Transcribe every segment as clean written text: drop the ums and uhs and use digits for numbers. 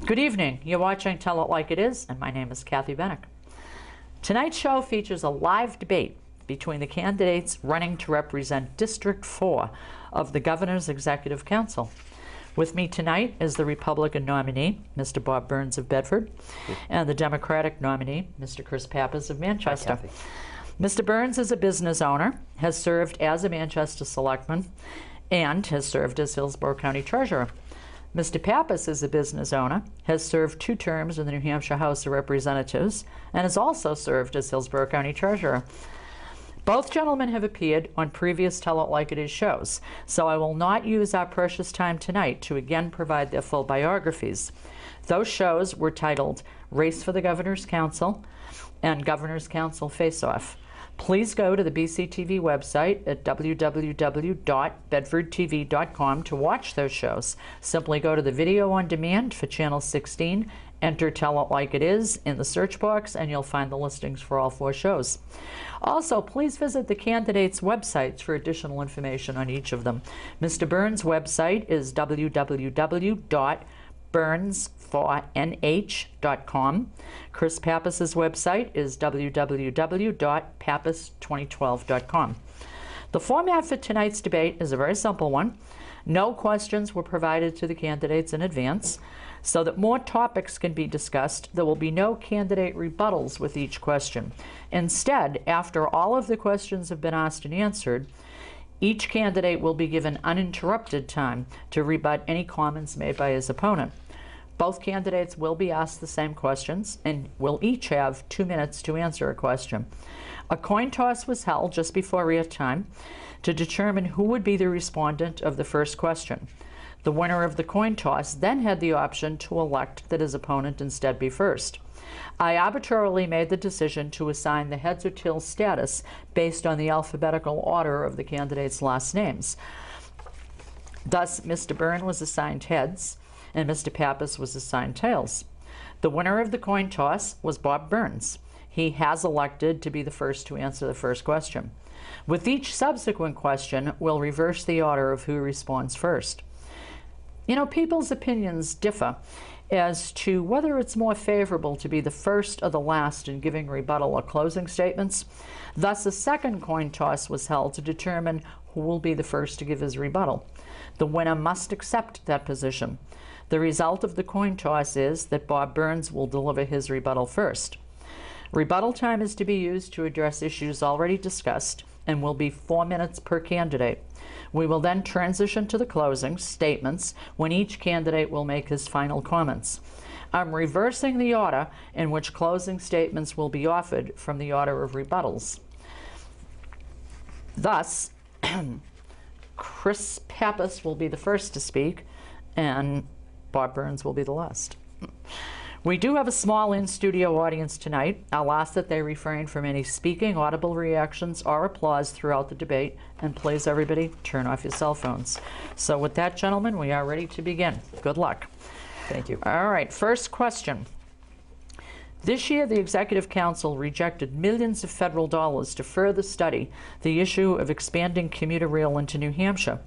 Good evening. You're watching Tell It Like It Is, and my name is Katy Benuck. Tonight's show features a live debate between the candidates running to represent District 4 of the Governor's Executive Council. With me tonight is the Republican nominee, Mr. Bob Burns of Bedford, and the Democratic nominee, Mr. Chris Pappas of Manchester. Hi, Kathy. Mr. Burns is a business owner, has served as a Manchester selectman, and has served as Hillsborough County Treasurer. Mr. Pappas is a business owner, has served 2 terms in the New Hampshire House of Representatives, and has also served as Hillsborough County Treasurer. Both gentlemen have appeared on previous Tell It Like It Is shows, so I will not use our precious time tonight to again provide their full biographies. Those shows were titled Race for the Governor's Council and Governor's Council Face-Off. Please go to the BCTV website at www.bedfordtv.com to watch those shows. Simply go to the video on demand for Channel 16, enter Tell It Like It Is in the search box, and you'll find the listings for all 4 shows. Also, please visit the candidates' websites for additional information on each of them. Mr. Burns' website is www.burns4nh.com. Chris Pappas's website is www.pappas2012.com. The format for tonight's debate is a very simple one. No questions were provided to the candidates in advance. So that more topics can be discussed, there will be no candidate rebuttals with each question. Instead, after all of the questions have been asked and answered, each candidate will be given uninterrupted time to rebut any comments made by his opponent. Both candidates will be asked the same questions and will each have 2 minutes to answer a question. A coin toss was held just before airtime to determine who would be the respondent of the first question. The winner of the coin toss then had the option to elect that his opponent instead be first. I arbitrarily made the decision to assign the heads or tails status based on the alphabetical order of the candidates' last names. Thus, Mr. Byrne was assigned heads, and Mr. Pappas was assigned tails. The winner of the coin toss was Bob Burns. He has elected to be the first to answer the first question. With each subsequent question, we'll reverse the order of who responds first. You know, people's opinions differ as to whether it's more favorable to be the first or the last in giving rebuttal or closing statements. Thus, a second coin toss was held to determine who will be the first to give his rebuttal. The winner must accept that position. The result of the coin toss is that Bob Burns will deliver his rebuttal first. Rebuttal time is to be used to address issues already discussed and will be 4 minutes per candidate. We will then transition to the closing statements when each candidate will make his final comments. I'm reversing the order in which closing statements will be offered from the order of rebuttals. Thus, Chris Pappas will be the first to speak, and Bob Burns will be the last. We do have a small in-studio audience tonight. I'll ask that they refrain from any speaking, audible reactions, or applause throughout the debate, and please, everybody, turn off your cell phones. So with that, gentlemen, we are ready to begin. Good luck. Thank you. All right, first question. This year, the Executive Council rejected millions of federal dollars to further study the issue of expanding commuter rail into New Hampshire.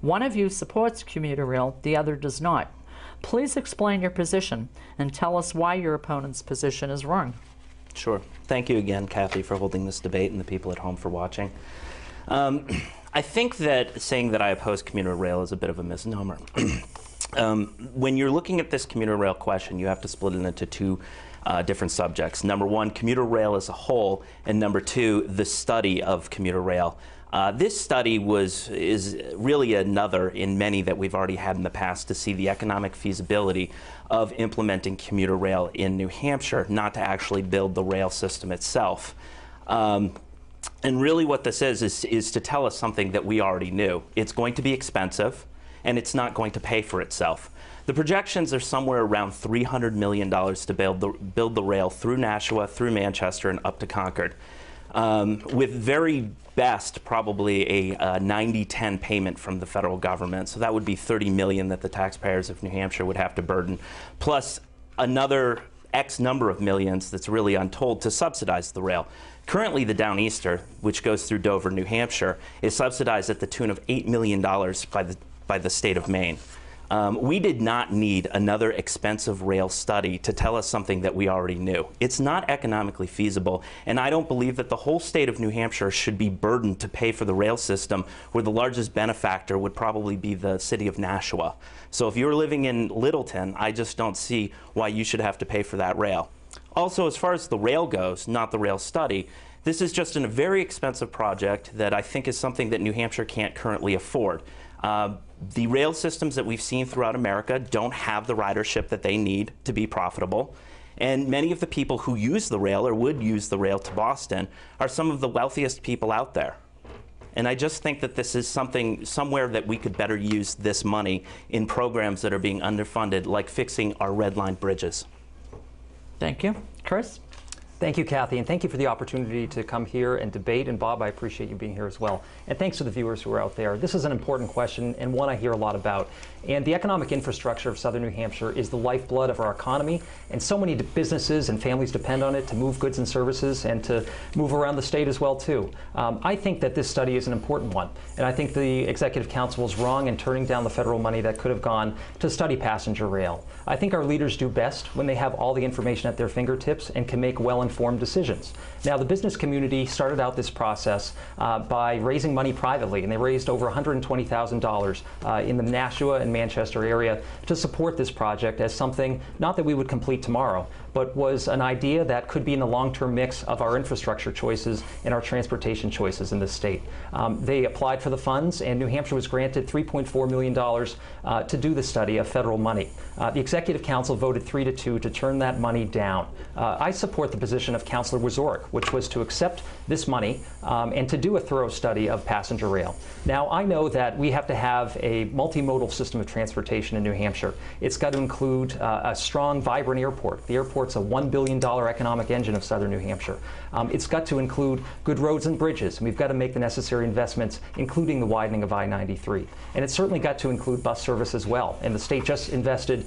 One of you supports commuter rail, the other does not. Please explain your position and tell us why your opponent's position is wrong. Sure. Thank you again, Kathy, for holding this debate and the people at home for watching. I think that saying that I oppose commuter rail is a bit of a misnomer. When you're looking at this commuter rail question, you have to split it into 2 different subjects. Number 1, commuter rail as a whole, and number 2, the study of commuter rail. This study is really another in many that we've already had in the past to see the economic feasibility of implementing commuter rail in New Hampshire, not to actually build the rail system itself. And really what this is to tell us something that we already knew. It's going to be expensive, and it's not going to pay for itself. The projections are somewhere around $300 million to build the rail through Nashua, through Manchester, and up to Concord. With very best probably a 90-10 payment from the federal government. So that would be $30 million that the taxpayers of New Hampshire would have to burden, plus another X number of millions that's really untold to subsidize the rail. Currently, the Downeaster, which goes through Dover, New Hampshire, is subsidized at the tune of $8 million by the state of Maine. We did not need another expensive rail study to tell us something that we already knew. It's not economically feasible, and I don't believe that the whole state of New Hampshire should be burdened to pay for the rail system, where the largest benefactor would probably be the city of Nashua. So if you're living in Littleton, I just don't see why you should have to pay for that rail. Also, as far as the rail goes, not the rail study, this is just a very expensive project that I think is something that New Hampshire can't currently afford. The rail systems that we've seen throughout America don't have the ridership that they need to be profitable. And many of the people who use the rail or would use the rail to Boston are some of the wealthiest people out there. And I just think that this is somewhere that we could better use this money in programs that are being underfunded, like fixing our red line bridges. Thank you. Chris? Thank you, Kathy, and thank you for the opportunity to come here and debate. And Bob, I appreciate you being here as well. And thanks to the viewers who are out there. This is an important question and one I hear a lot about. And the economic infrastructure of southern New Hampshire is the lifeblood of our economy, and so many businesses and families depend on it to move goods and services and to move around the state as well, too. I think that this study is an important one, and I think the Executive Council was wrong in turning down the federal money that could have gone to study passenger rail. I think our leaders do best when they have all the information at their fingertips and can make well-informed decisions. Now, the business community started out this process by raising money privately, and they raised over $120,000 in the Nashua and Manchester area to support this project as something, not that we would complete tomorrow, but was an idea that could be in the long-term mix of our infrastructure choices and our transportation choices in the state. They applied for the funds, and New Hampshire was granted $3.4 million to do the study of federal money. The Executive Council voted 3-2 to turn that money down. I support the position of Councilor Wazorek, which was to accept this money and to do a thorough study of passenger rail. Now, I know that we have to have a multimodal system of transportation in New Hampshire. It's got to include a strong, vibrant airport. The airport's a $1 billion economic engine of southern New Hampshire. It's got to include good roads and bridges, and we've got to make the necessary investments, including the widening of I-93. And it's certainly got to include bus service as well. And the state just invested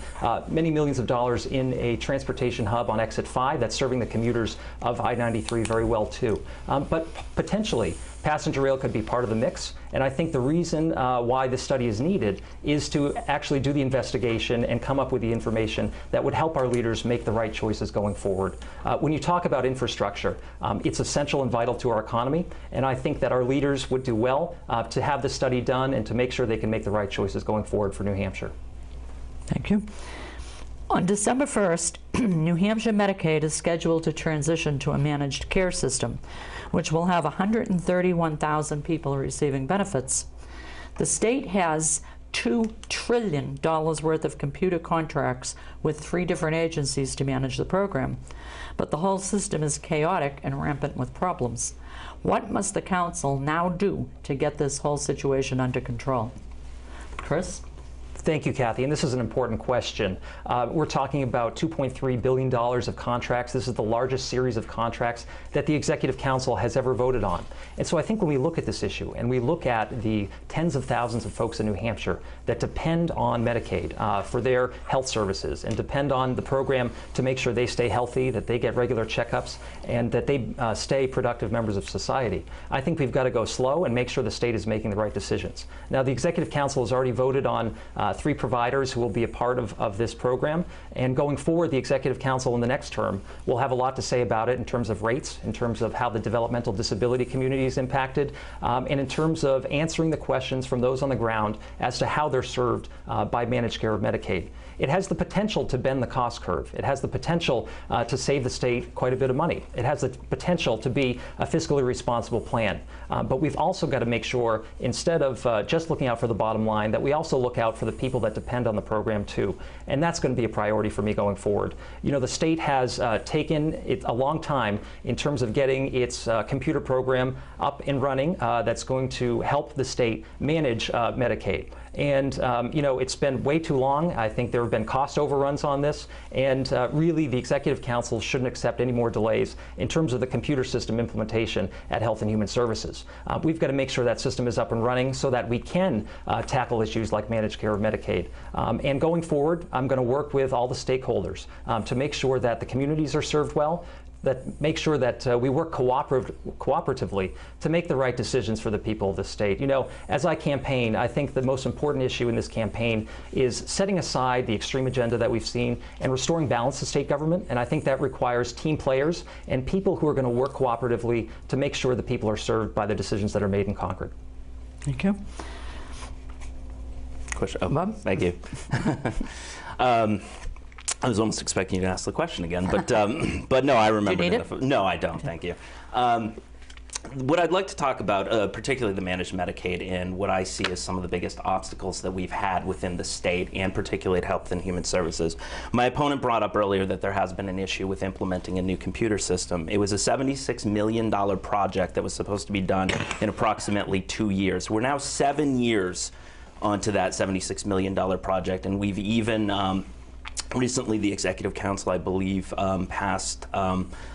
many millions of dollars in a transportation hub on Exit 5 that's serving the commuters of I-93 very well, too. But potentially, passenger rail could be part of the mix, and I think the reason why this study is needed is to actually do the investigation and come up with the information that would help our leaders make the right choices going forward. When you talk about infrastructure, it's essential and vital to our economy, and I think that our leaders would do well to have this study done and to make sure they can make the right choices going forward for New Hampshire. Thank you. On December 1st, New Hampshire Medicaid is scheduled to transition to a managed care system, which will have 131,000 people receiving benefits. The state has $2 trillion worth of computer contracts with 3 different agencies to manage the program, but the whole system is chaotic and rampant with problems. What must the council now do to get this whole situation under control? Chris? Thank you, Kathy, and this is an important question. We're talking about $2.3 billion of contracts. This is the largest series of contracts that the Executive Council has ever voted on. And so I think when we look at this issue and we look at the tens of thousands of folks in New Hampshire that depend on Medicaid for their health services and depend on the program to make sure they stay healthy, that they get regular checkups, and that they stay productive members of society, I think we've got to go slow and make sure the state is making the right decisions. Now, the Executive Council has already voted on 3 providers who will be a part of this program. And going forward, the Executive Council in the next term will have a lot to say about it in terms of rates, in terms of how the developmental disability community is impacted, and in terms of answering the questions from those on the ground as to how they're served by managed care of Medicaid. It has the potential to bend the cost curve. It has the potential to save the state quite a bit of money. It has the potential to be a fiscally responsible plan. But we've also got to make sure, instead of just looking out for the bottom line, that we also look out for the people that depend on the program too. And that's going to be a priority for me going forward. You know, the state has taken it a long time in terms of getting its computer program up and running that's going to help the state manage Medicaid. And, you know, it's been way too long. I think there have been cost overruns on this. And really, the Executive Council shouldn't accept any more delays in terms of the computer system implementation at Health and Human Services. We've got to make sure that system is up and running so that we can tackle issues like managed care of Medicaid. And going forward, I'm going to work with all the stakeholders to make sure that the communities are served well, that make sure that we work cooperatively to make the right decisions for the people of the state. You know, as I campaign, I think the most important issue in this campaign is setting aside the extreme agenda that we've seen and restoring balance to state government. And I think that requires team players and people who are going to work cooperatively to make sure the people are served by the decisions that are made in Concord. Thank you. Question. Oh, Bob? thank you. I was almost expecting you to ask the question again, but no, I remember. Do you need it? No, I don't. Thank you. What I'd like to talk about, particularly the managed Medicaid, and what I see as some of the biggest obstacles that we've had within the state, and particularly Health and Human Services. My opponent brought up earlier that there has been an issue with implementing a new computer system. It was a $76 million project that was supposed to be done in approximately 2 years. We're now 7 years onto that $76 million project, and we've even recently, the Executive Council, I believe, passed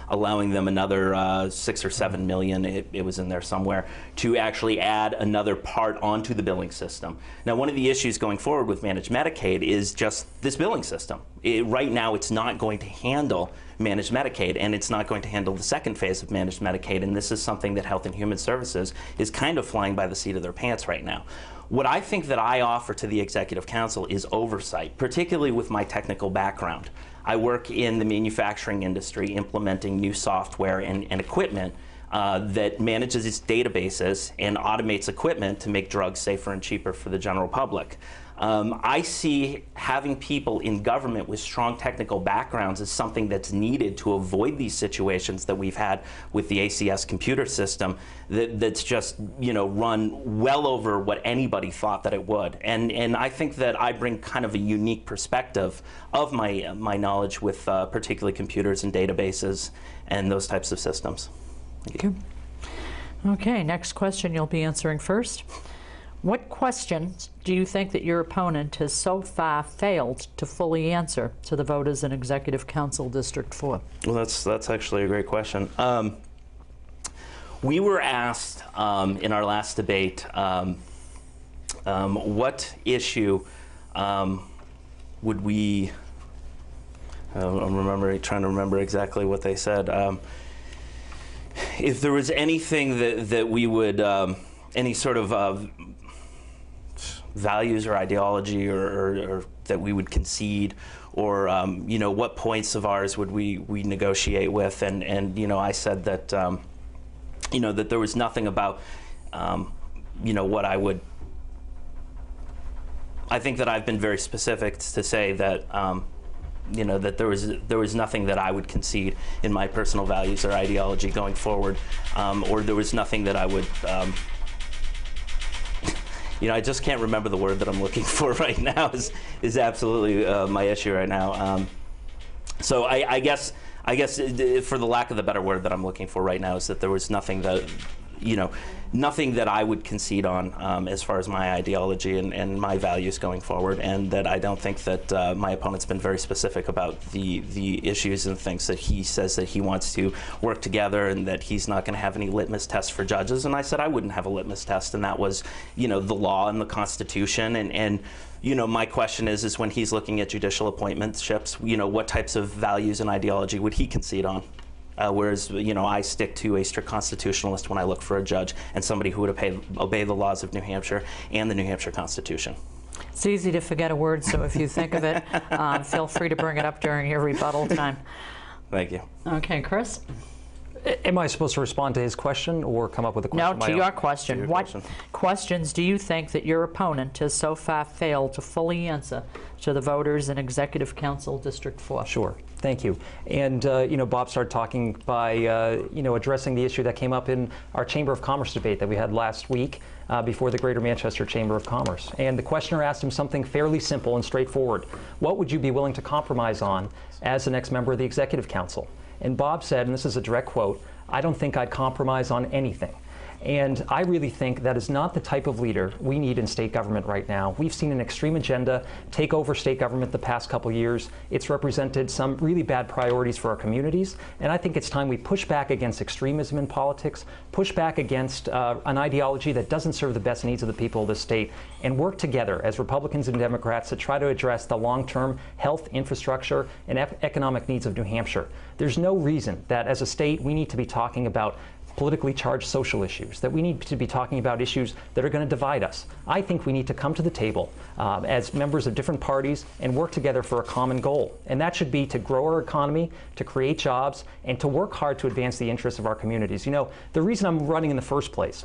allowing them another 6 or 7 million, it was in there somewhere, to actually add another part onto the billing system. Now, one of the issues going forward with managed Medicaid is just this billing system. Right now, it's not going to handle managed Medicaid, and it's not going to handle the second phase of managed Medicaid, and this is something that Health and Human Services is kind of flying by the seat of their pants right now. What I think that I offer to the Executive Council is oversight, particularly with my technical background. I work in the manufacturing industry implementing new software and equipment that manages its databases and automates equipment to make drugs safer and cheaper for the general public. I see having people in government with strong technical backgrounds as something that's needed to avoid these situations that we've had with the ACS computer system that's just, you know, run well over what anybody thought that it would. And I think that I bring kind of a unique perspective of my knowledge with particularly computers and databases and those types of systems. Thank you. Okay, next question you'll be answering first. What questions do you think that your opponent has so far failed to fully answer to the voters in Executive Council District 4? Well, that's actually a great question. We were asked in our last debate what issue would we, I'm trying to remember exactly what they said. If there was anything that we would, any sort of values or ideology or that we would concede, or you know, what points of ours would we negotiate with, and you know, I said that you know, that there was nothing about you know, what I would, I think that I've been very specific to say that you know, that there was nothing that I would concede in my personal values or ideology going forward, or there was nothing that I would you know, I just can't remember the word that I'm looking for right now is absolutely my issue right now. So I guess for the lack of the better word that I'm looking for right now is that there was nothing that, you know, nothing that I would concede on as far as my ideology and my values going forward, and that I don't think that my opponent's been very specific about the issues and things that he says that he wants to work together, and that he's not going to have any litmus tests for judges. And I said I wouldn't have a litmus test, and that was, you know, the law and the Constitution. And you know, my question is when he's looking at judicial appointmentships, you know, what types of values and ideology would he concede on? Whereas, you know, I stick to a strict constitutionalist when I look for a judge, and somebody who would obey the laws of New Hampshire and the New Hampshire Constitution. It's easy to forget a word, so if you think of it, feel free to bring it up during your rebuttal time. Thank you. Okay, Chris? Am I supposed to respond to his question or come up with a question? No, to your question. What questions do you think that your opponent has so far failed to fully answer to the voters in Executive Council District 4? Sure. Thank you. And you know, Bob started talking by you know, addressing the issue that came up in our Chamber of Commerce debate that we had last week before the Greater Manchester Chamber of Commerce. And the questioner asked him something fairly simple and straightforward. What would you be willing to compromise on as the next member of the Executive Council? And Bob said, and this is a direct quote, "I don't think I'd compromise on anything." And I really think that is not the type of leader we need in state government right now. We've seen an extreme agenda take over state government the past couple years. It's represented some really bad priorities for our communities, and I think it's time we push back against extremism in politics, push back against an ideology that doesn't serve the best needs of the people of the state, and work together as Republicans and Democrats to try to address the long-term health, infrastructure, and economic needs of New Hampshire. There's no reason that as a state we need to be talking about politically charged social issues, that we need to be talking about issues that are going to divide us. I think we need to come to the table as members of different parties and work together for a common goal. And that should be to grow our economy, to create jobs, and to work hard to advance the interests of our communities. You know, the reason I'm running in the first place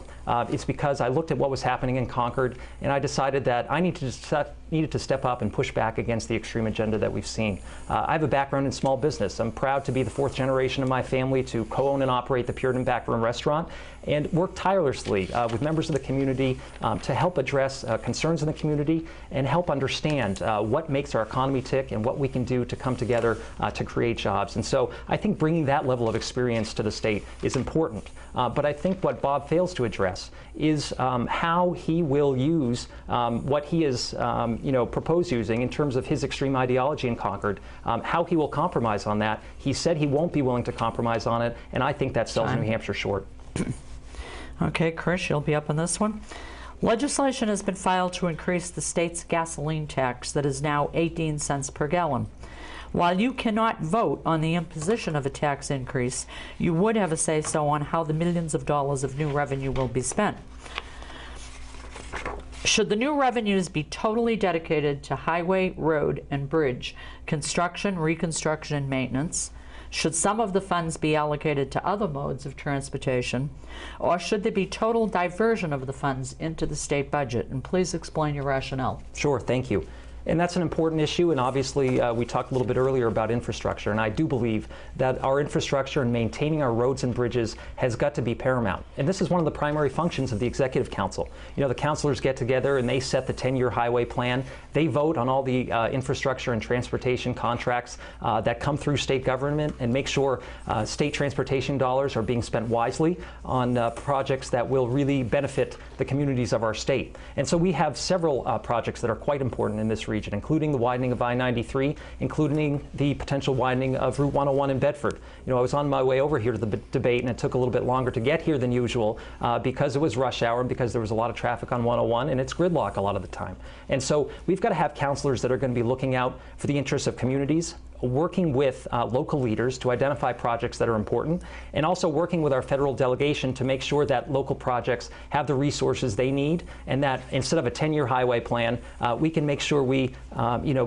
is because I looked at what was happening in Concord, and I decided that I needed to step up and push back against the extreme agenda that we've seen. I have a background in small business. I'm proud to be the fourth generation of my family to co-own and operate the Puritan Backroom Restaurant, and work tirelessly with members of the community to help address concerns in the community and help understand what makes our economy tick and what we can do to come together to create jobs. And so I think bringing that level of experience to the state is important. But I think what Bob fails to address is how he will use what he is proposed using in terms of his extreme ideology in Concord, how he will compromise on that. He said he won't be willing to compromise on it, and I think that sells New Hampshire short. Okay, Chris, you'll be up on this one. Legislation has been filed to increase the state's gasoline tax that is now 18 cents per gallon. While you cannot vote on the imposition of a tax increase, you would have a say-so on how the millions of dollars of new revenue will be spent. Should the new revenues be totally dedicated to highway, road, and bridge construction, reconstruction, and maintenance? Should some of the funds be allocated to other modes of transportation? Or should there be total diversion of the funds into the state budget? And please explain your rationale. Sure, thank you. And that's an important issue, and obviously we talked a little bit earlier about infrastructure, and I do believe that our infrastructure and maintaining our roads and bridges has got to be paramount. And this is one of the primary functions of the Executive Council. You know, the councilors get together and they set the 10-year highway plan. They vote on all the infrastructure and transportation contracts that come through state government and make sure state transportation dollars are being spent wisely on projects that will really benefit the communities of our state. And so we have several projects that are quite important in this region, including the widening of I-93, including the potential widening of Route 101 in Bedford. You know, I was on my way over here to the debate, and it took a little bit longer to get here than usual because it was rush hour and because there was a lot of traffic on 101, and it's gridlock a lot of the time. And so we've got to have counselors that are going to be looking out for the interests of communities, working with local leaders to identify projects that are important, and also working with our federal delegation to make sure that local projects have the resources they need, and that instead of a 10-year highway plan, we can make sure we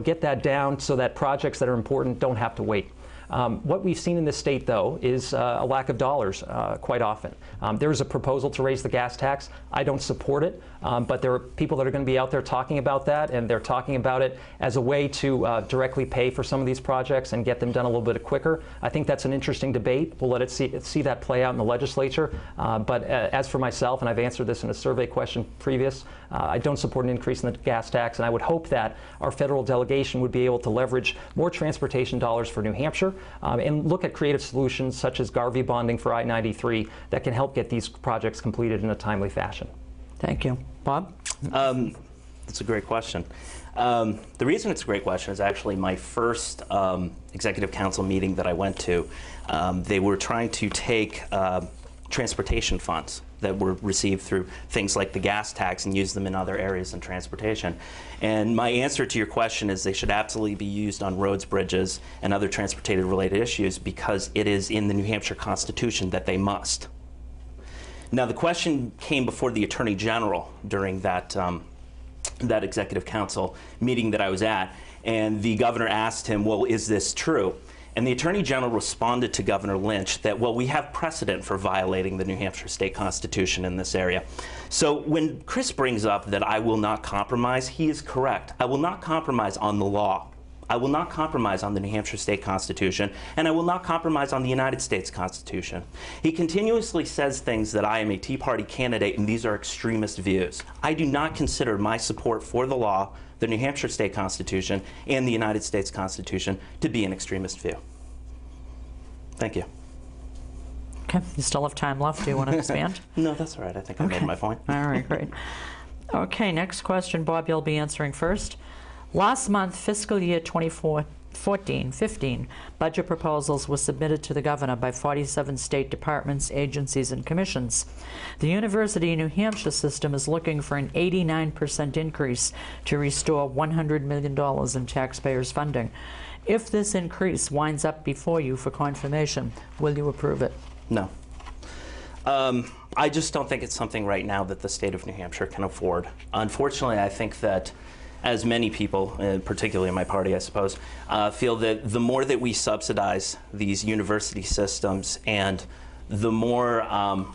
get that down so that projects that are important don't have to wait. What we've seen in this state, though, is a lack of dollars quite often. There is a proposal to raise the gas tax. I don't support it, but there are people that are going to be out there talking about that, and they're talking about it as a way to directly pay for some of these projects and get them done a little bit quicker. I think that's an interesting debate. We'll let it see that play out in the legislature. But as for myself, and I've answered this in a survey question previous, I don't support an increase in the gas tax, and I would hope that our federal delegation would be able to leverage more transportation dollars for New Hampshire and look at creative solutions such as Garvey bonding for I-93 that can help get these projects completed in a timely fashion. Thank you. Bob? That's a great question. The reason it's a great question is actually my first Executive Council meeting that I went to. They were trying to take transportation funds that were received through things like the gas tax and use them in other areas in transportation. And my answer to your question is they should absolutely be used on roads, bridges, and other transportation-related issues because it is in the New Hampshire Constitution that they must. Now, the question came before the Attorney General during that Executive Council meeting that I was at, and the governor asked him, well, is this true? And the Attorney General responded to Governor Lynch that, well, we have precedent for violating the New Hampshire State Constitution in this area. So when Chris brings up that I will not compromise, he is correct. I will not compromise on the law. I will not compromise on the New Hampshire State Constitution, and I will not compromise on the United States Constitution. He continuously says things that I am a Tea Party candidate and these are extremist views. I do not consider my support for the law, the New Hampshire State Constitution, and the United States Constitution to be an extremist view. Thank you. Okay, you still have time left. Do you want to expand? No, that's all right. I think I made my point. All right, great. Okay, next question. Bob, you'll be answering first. Last month, fiscal year 2014-15, budget proposals were submitted to the governor by 47 state departments, agencies, and commissions. The University of New Hampshire system is looking for an 89% increase to restore $100 million in taxpayers' funding. If this increase winds up before you for confirmation, will you approve it? No. I just don't think it's something right now that the state of New Hampshire can afford. Unfortunately, I think that as many people, particularly in my party, I suppose, feel that the more that we subsidize these university systems and the more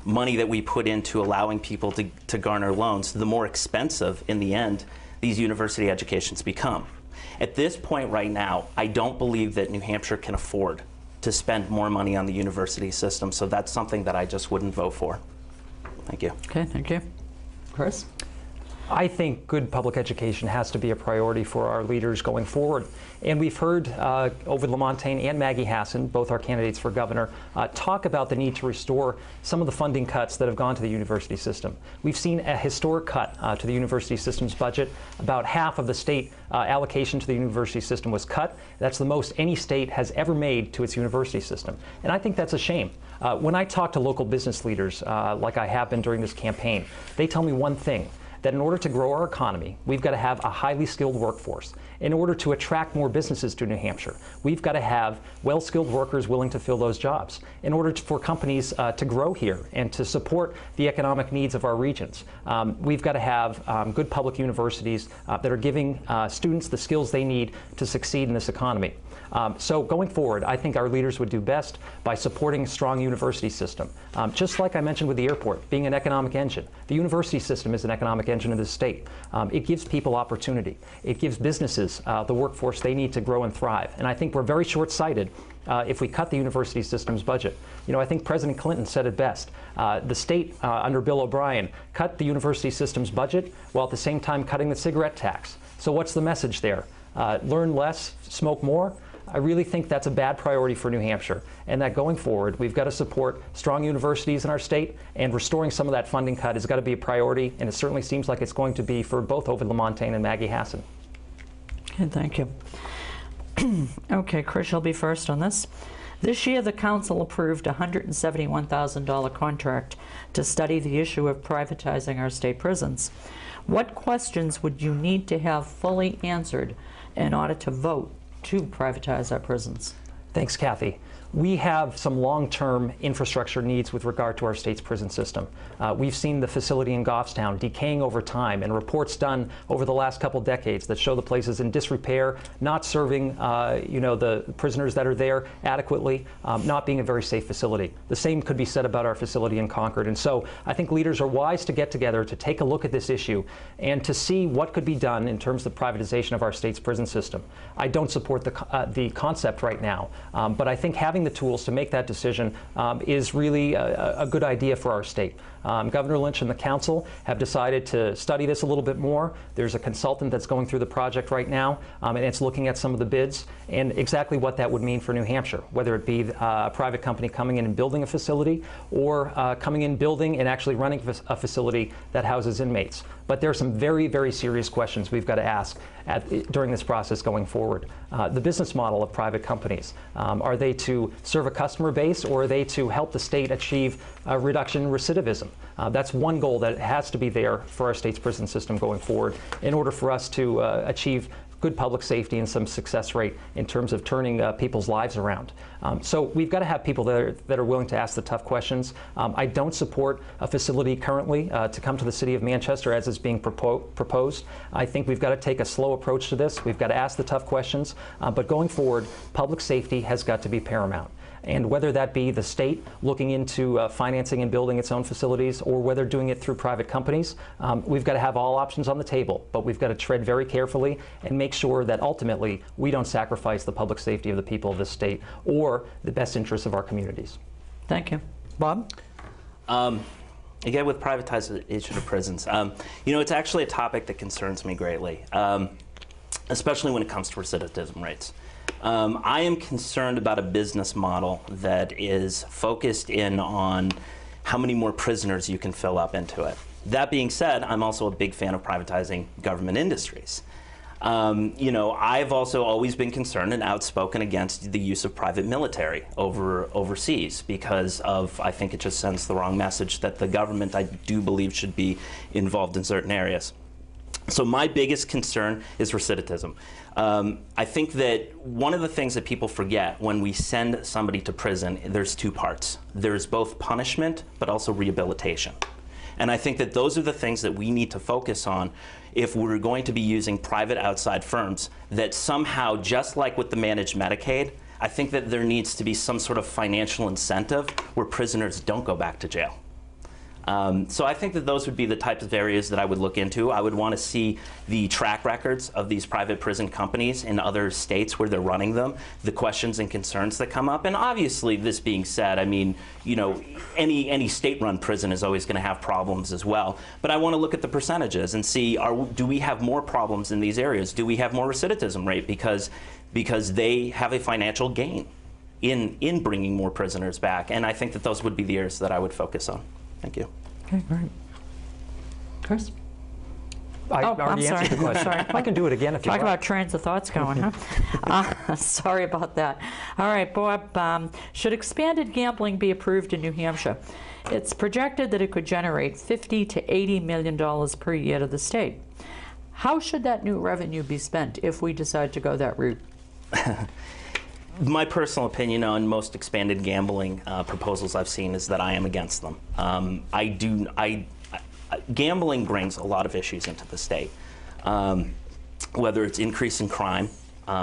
money that we put into allowing people to garner loans, the more expensive, in the end, these university educations become. At this point right now, I don't believe that New Hampshire can afford to spend more money on the university system, so that's something that I just wouldn't vote for. Thank you. Okay, thank you. Chris? I think good public education has to be a priority for our leaders going forward. And we've heard Ovid LaMontagne and Maggie Hassan, both our candidates for governor, talk about the need to restore some of the funding cuts that have gone to the university system. We've seen a historic cut to the university system's budget. About half of the state allocation to the university system was cut. That's the most any state has ever made to its university system. And I think that's a shame. When I talk to local business leaders, like I have been during this campaign, they tell me one thing, that in order to grow our economy, we've got to have a highly skilled workforce. In order to attract more businesses to New Hampshire, we've got to have well-skilled workers willing to fill those jobs. In order for companies to grow here and to support the economic needs of our regions, we've got to have good public universities that are giving students the skills they need to succeed in this economy. So going forward, I think our leaders would do best by supporting a strong university system. Just like I mentioned with the airport, being an economic engine. The university system is an economic engine of this state. It gives people opportunity. It gives businesses the workforce they need to grow and thrive. And I think we're very short-sighted if we cut the university system's budget. You know, I think President Clinton said it best. The state under Bill O'Brien cut the university system's budget while at the same time cutting the cigarette tax. So what's the message there? Learn less, smoke more? I really think that's a bad priority for New Hampshire, and that going forward, we've got to support strong universities in our state, and restoring some of that funding cut has got to be a priority, and it certainly seems like it's going to be for both Ovid LaMontagne and Maggie Hassan. Okay, thank you. Okay, Chris, you'll be first on this. This year, the council approved a $171,000 contract to study the issue of privatizing our state prisons. What questions would you need to have fully answered in order to vote to privatize our prisons? Thanks, Kathy. We have some long-term infrastructure needs with regard to our state's prison system. We've seen the facility in Goffstown decaying over time, and reports done over the last couple decades that show the place is in disrepair, not serving the prisoners that are there adequately, not being a very safe facility. The same could be said about our facility in Concord. And so I think leaders are wise to get together to take a look at this issue and to see what could be done in terms of privatization of our state's prison system. I don't support the concept right now, but I think having the tools to make that decision is really a good idea for our state. Governor Lynch and the council have decided to study this a little bit more. There's a consultant that's going through the project right now, and it's looking at some of the bids and exactly what that would mean for New Hampshire, whether it be a private company coming in and building a facility, or coming in, building, and actually running a facility that houses inmates. But there are some very, very serious questions we've got to ask during this process going forward. The business model of private companies. Are they to serve a customer base, or are they to help the state achieve a reduction in recidivism? That's one goal that has to be there for our state's prison system going forward in order for us to achieve good public safety and some success rate in terms of turning people's lives around. So we've got to have people that are willing to ask the tough questions. I don't support a facility currently to come to the city of Manchester as is being proposed. I think we've got to take a slow approach to this. We've got to ask the tough questions. But going forward, public safety has got to be paramount. And whether that be the state looking into financing and building its own facilities, or whether doing it through private companies, we've got to have all options on the table, but we've got to tread very carefully and make sure that ultimately we don't sacrifice the public safety of the people of this state or the best interests of our communities. Thank you. Bob? Again, with privatization of prisons, it's actually a topic that concerns me greatly, especially when it comes to recidivism rates. I am concerned about a business model that is focused in on how many more prisoners you can fill up into it. That being said, I'm also a big fan of privatizing government industries. You know, I've also always been concerned and outspoken against the use of private military overseas because of, I think it just sends the wrong message that the government, I do believe, should be involved in certain areas. So my biggest concern is recidivism. I think that one of the things that people forget when we send somebody to prison, there's two parts. There's both punishment, but also rehabilitation. And I think that those are the things that we need to focus on if we're going to be using private outside firms, that somehow, just like with the managed Medicaid, I think that there needs to be some sort of financial incentive where prisoners don't go back to jail. So I think that those would be the types of areas that I would look into. I would want to see the track records of these private prison companies in other states where they're running them, the questions and concerns that come up. And obviously, this being said, I mean, you know, any state-run prison is always going to have problems as well. But I want to look at the percentages and see, do we have more problems in these areas? Do we have more recidivism rate because they have a financial gain in bringing more prisoners back? And I think that those would be the areas that I would focus on. Thank you. Okay, great. Chris? I already answered the question. Sorry. I can do it again if you Talk want. about trains of thoughts going, huh? Sorry about that. All right, Bob, should expanded gambling be approved in New Hampshire? It's projected that it could generate $50 to $80 million per year to the state. How should that new revenue be spent if we decide to go that route? My personal opinion on most expanded gambling proposals I've seen is that I am against them. Gambling brings a lot of issues into the state, whether it's increase in crime,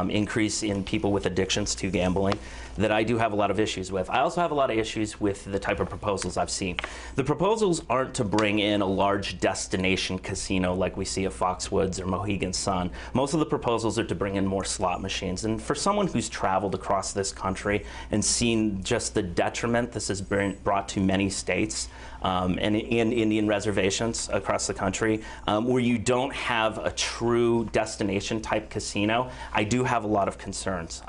increase in people with addictions to gambling, that I do have a lot of issues with. I also have a lot of issues with the type of proposals I've seen. The proposals aren't to bring in a large destination casino like we see at Foxwoods or Mohegan Sun. Most of the proposals are to bring in more slot machines. And for someone who's traveled across this country and seen just the detriment this has brought to many states and in Indian reservations across the country, where you don't have a true destination type casino, I do have a lot of concerns.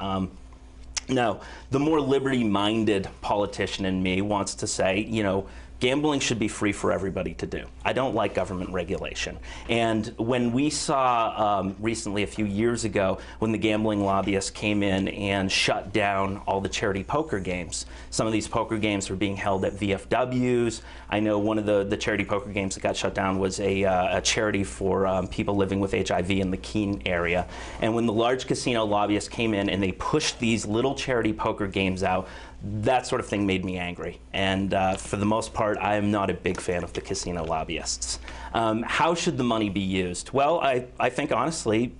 Now, the more liberty-minded politician in me wants to say, you know, gambling should be free for everybody to do. I don't like government regulation. And when we saw recently, a few years ago, when the gambling lobbyists came in and shut down all the charity poker games, some of these poker games were being held at VFWs. I know one of the charity poker games that got shut down was a charity for people living with HIV in the Keene area. And when the large casino lobbyists came in and they pushed these little charity poker games out, that sort of thing made me angry. And for the most part, I am not a big fan of the casino lobbyists. How should the money be used? Well, I think honestly,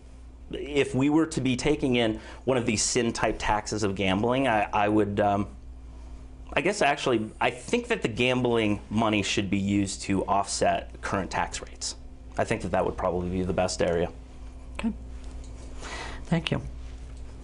if we were to be taking in one of these sin-type taxes of gambling, I would, I guess actually, I think that the gambling money should be used to offset current tax rates. I think that that would probably be the best area. Okay. Thank you.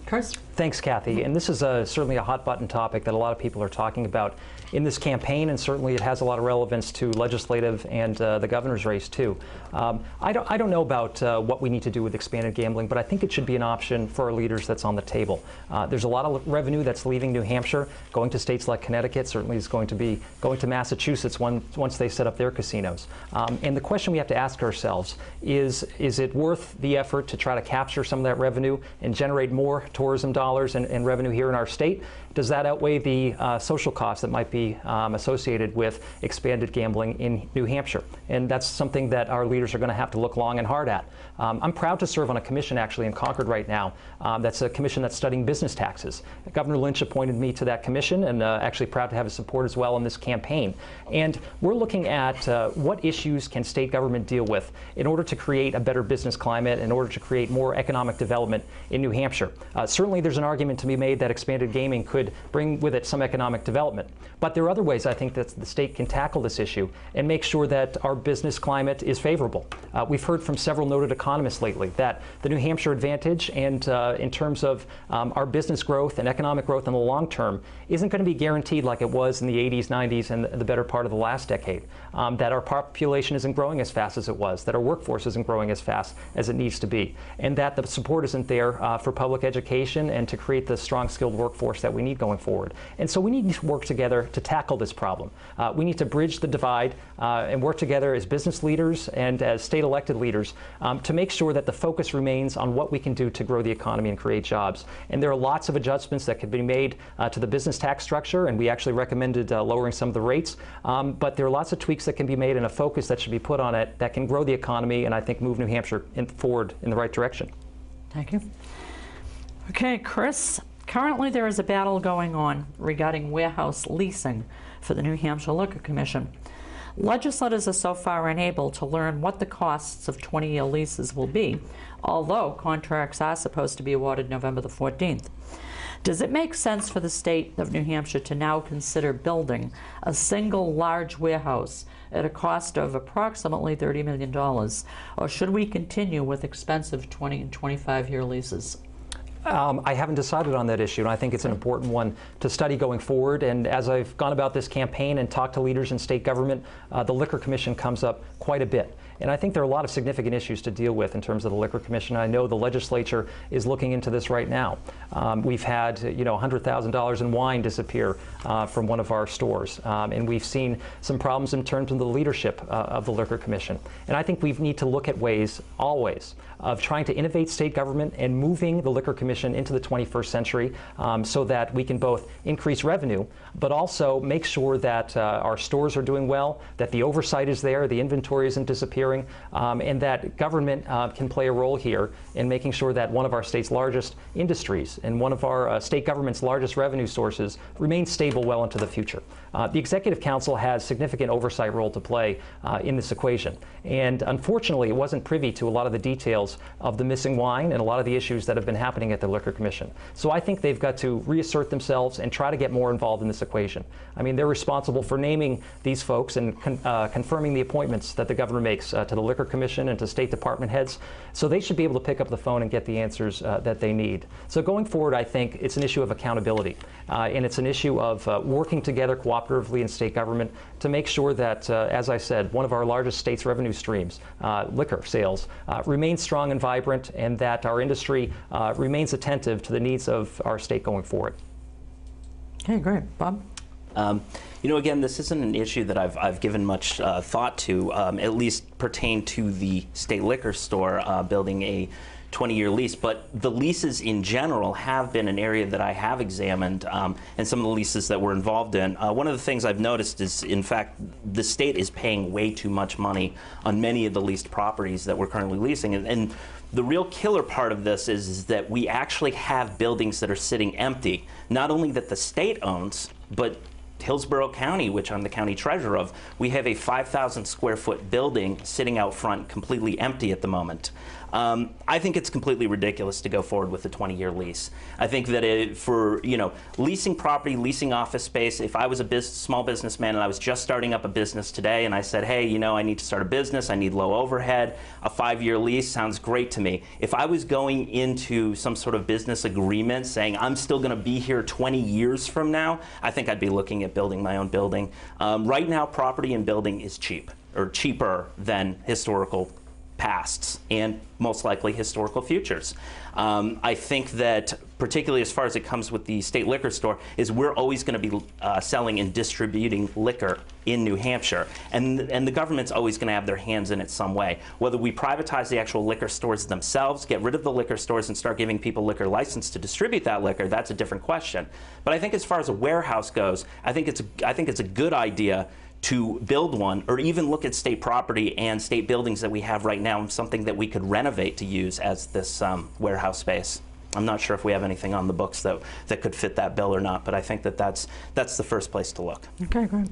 Chris? Thanks, Kathy. And this is certainly a hot-button topic that a lot of people are talking about in this campaign, and certainly it has a lot of relevance to legislative and the governor's race, too. I don't know about what we need to do with expanded gambling, but I think it should be an option for our leaders that's on the table. There's a lot of revenue that's leaving New Hampshire, going to states like Connecticut, certainly is going to be going to Massachusetts once they set up their casinos. And the question we have to ask ourselves is it worth the effort to try to capture some of that revenue and generate more tourism dollars and revenue here in our state? Does that outweigh the social costs that might be associated with expanded gambling in New Hampshire? And that's something that our leaders are going to have to look long and hard at. I'm proud to serve on a commission actually in Concord right now. That's a commission that's studying business taxes. Governor Lynch appointed me to that commission, and actually proud to have his support as well in this campaign. And we're looking at what issues can state government deal with in order to create a better business climate, in order to create more economic development in New Hampshire. Certainly there's an argument to be made that expanded gaming could bring with it some economic development. But there are other ways I think that the state can tackle this issue and make sure that our business climate is favorable. We've heard from several noted economists lately that the New Hampshire advantage and in terms of our business growth and economic growth in the long term isn't going to be guaranteed like it was in the 80s, 90s, and the better part of the last decade. That our population isn't growing as fast as it was, that our workforce isn't growing as fast as it needs to be, and that the support isn't there for public education and and to create the strong, skilled workforce that we need going forward. And so we need to work together to tackle this problem. We need to bridge the divide and work together as business leaders and as state elected leaders to make sure that the focus remains on what we can do to grow the economy and create jobs. And there are lots of adjustments that could be made to the business tax structure, and we actually recommended lowering some of the rates. But there are lots of tweaks that can be made and a focus that should be put on it that can grow the economy and I think move New Hampshire forward in the right direction. Thank you. Okay, Chris, currently there is a battle going on regarding warehouse leasing for the New Hampshire Liquor Commission. Legislators are so far unable to learn what the costs of 20-year leases will be, although contracts are supposed to be awarded November the 14th. Does it make sense for the state of New Hampshire to now consider building a single large warehouse at a cost of approximately $30 million, or should we continue with expensive 20 and 25-year leases? I haven't decided on that issue, and I think it's an important one to study going forward. And as I've gone about this campaign and talked to leaders in state government, the Liquor Commission comes up quite a bit. And I think there are a lot of significant issues to deal with in terms of the Liquor Commission. I know the legislature is looking into this right now. We've had, $100,000 in wine disappear from one of our stores, and we've seen some problems in terms of the leadership of the Liquor Commission. And I think we need to look at ways, always, of trying to innovate state government and moving the Liquor Commission into the 21st century so that we can both increase revenue, but also make sure that our stores are doing well, that the oversight is there, the inventory isn't disappearing, and that government can play a role here in making sure that one of our state's largest industries and one of our state government's largest revenue sources remains stable well into the future. The Executive Council has significant oversight role to play in this equation. And unfortunately, it wasn't privy to a lot of the details of the missing wine and a lot of the issues that have been happening at the Liquor Commission. So I think they've got to reassert themselves and try to get more involved in this equation. I mean, they're responsible for naming these folks and confirming the appointments that the governor makes to the Liquor Commission and to state department heads. So they should be able to pick up the phone and get the answers that they need. So going forward, I think it's an issue of accountability. And it's an issue of working together cooperatively in state government to make sure that, as I said, one of our largest state's revenue streams, liquor sales, remains strong and vibrant, and that our industry remains attentive to the needs of our state going forward. Okay, great. Bob? Again, this isn't an issue that I've given much thought to, at least pertain to the state liquor store building a 20-year lease, but the leases in general have been an area that I have examined, and some of the leases that we're involved in. One of the things I've noticed is, in fact, the state is paying way too much money on many of the leased properties that we're currently leasing. And the real killer part of this is that we actually have buildings that are sitting empty, not only that the state owns, but Hillsborough County, which I'm the county treasurer of, we have a 5,000 square foot building sitting out front completely empty at the moment. I think it's completely ridiculous to go forward with a 20-year lease. I think that for leasing property, leasing office space, if I was a small businessman and I was just starting up a business today and I said, hey, I need to start a business, I need low overhead, a 5-year lease sounds great to me. If I was going into some sort of business agreement saying I'm still going to be here 20 years from now, I think I'd be looking at building my own building. Right now, property and building is cheap, or cheaper than historical pasts and most likely historical futures. I think that particularly as far as it comes with the state liquor store is we're always going to be selling and distributing liquor in New Hampshire, and the government's always going to have their hands in it some way. Whether we privatize the actual liquor stores themselves, get rid of the liquor stores and start giving people liquor license to distribute that liquor, that's a different question. But I think as far as a warehouse goes, I think it's a good idea to build one, or even look at state property and state buildings that we have right now, and something that we could renovate to use as this warehouse space. I'm not sure if we have anything on the books that could fit that bill or not, but I think that that's the first place to look. Okay, great.